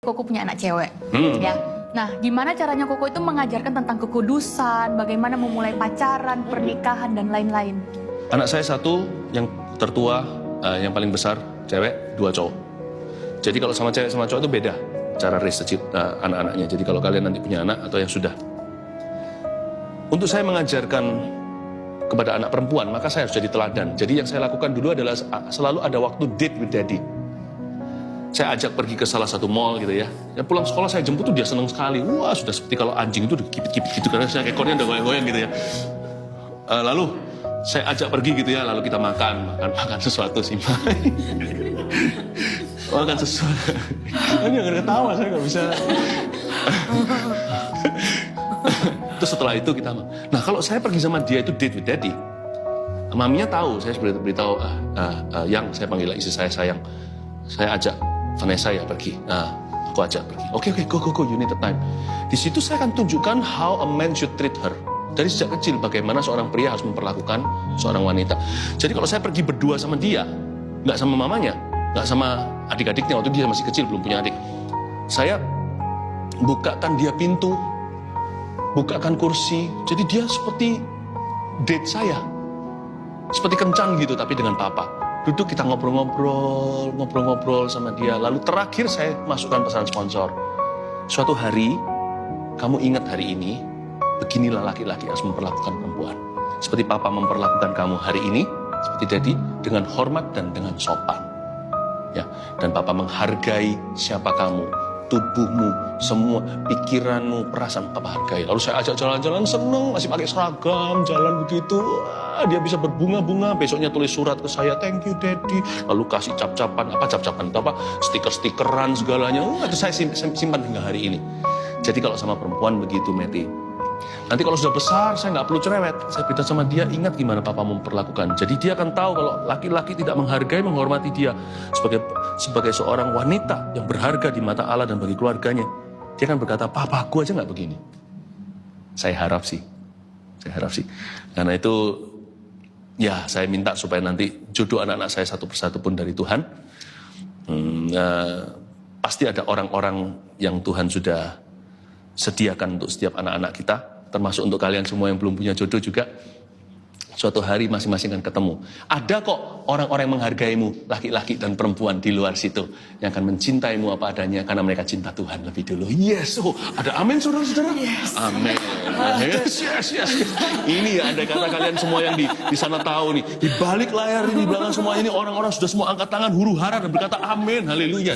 Koko punya anak cewek, ya. Nah, gimana caranya Koko itu mengajarkan tentang kekudusan, bagaimana memulai pacaran, pernikahan, dan lain-lain? Anak saya satu, yang tertua, yang paling besar, cewek, 2 cowok. Jadi kalau sama cewek sama cowok itu beda cara raise anak-anaknya. Jadi kalau kalian nanti punya anak atau yang sudah. Untuk saya mengajarkan kepada anak perempuan, maka saya harus jadi teladan. Jadi yang saya lakukan dulu adalah selalu ada waktu date with daddy. Saya ajak pergi ke salah satu mall gitu ya. Ya pulang sekolah saya jemput tuh dia seneng sekali. Wah sudah seperti kalau anjing itu dikipit-kipit gitu. Karena saya ekornya udah goyang-goyang gitu ya. Lalu saya ajak pergi gitu ya. Lalu kita makan sesuatu sih. Makan sesuatu. Ini gak ketawa, saya gak bisa. Terus setelah itu kita. Nah kalau saya pergi sama dia itu date with daddy. Maminya tahu, saya sebenarnya beritahu, yang saya panggil istri saya sayang. Saya ajak Vanessa ya pergi. Nah, aku ajak pergi. Oke, go, you need the time. Di situ saya akan tunjukkan how a man should treat her. Dari sejak kecil bagaimana seorang pria harus memperlakukan seorang wanita. Jadi kalau saya pergi berdua sama dia, nggak sama mamanya, nggak sama adik-adiknya waktu dia masih kecil belum punya adik. Saya bukakan dia pintu, bukakan kursi. Jadi dia seperti date saya, seperti kencan gitu tapi dengan papa. Duduk kita ngobrol-ngobrol sama dia. Lalu terakhir saya masukkan pesan sponsor. Suatu hari, kamu ingat hari ini, beginilah laki-laki harus memperlakukan perempuan. Seperti papa memperlakukan kamu hari ini, seperti daddy, dengan hormat dan dengan sopan. Ya, dan papa menghargai siapa kamu, tubuhmu, semua pikiranmu, perasaan papa hargai. Lalu saya ajak jalan-jalan seneng, masih pakai seragam, jalan begitu. Wah, dia bisa berbunga-bunga, besoknya tulis surat ke saya, thank you daddy. Lalu kasih cap-capan, stiker-stikeran segalanya. Itu saya simpan hingga hari ini. Jadi kalau sama perempuan begitu, Meti. Nanti kalau sudah besar, saya nggak perlu cerewet. Saya beritahu sama dia, ingat gimana papa memperlakukan. Jadi dia akan tahu kalau laki-laki tidak menghargai, menghormati dia sebagai seorang wanita yang berharga di mata Allah dan bagi keluarganya. Dia akan berkata, papaku aja nggak begini. Saya harap sih. Karena itu, ya saya minta supaya nanti jodoh anak-anak saya satu persatu pun dari Tuhan. Pasti ada orang-orang yang Tuhan sudah sediakan untuk setiap anak-anak kita. Termasuk untuk kalian semua yang belum punya jodoh juga. Suatu hari masing-masing akan ketemu. Ada kok orang-orang yang menghargaimu, laki-laki dan perempuan di luar situ, yang akan mencintaimu apa adanya, karena mereka cinta Tuhan lebih dulu. Yes, ada amin saudara-saudara? Yes. Amin. Yes. Ini ya, andai kata kalian semua yang di sana tahu nih, di balik layar ini, di belakang semua ini, orang-orang sudah semua angkat tangan, huru-hara dan berkata amin, haleluya.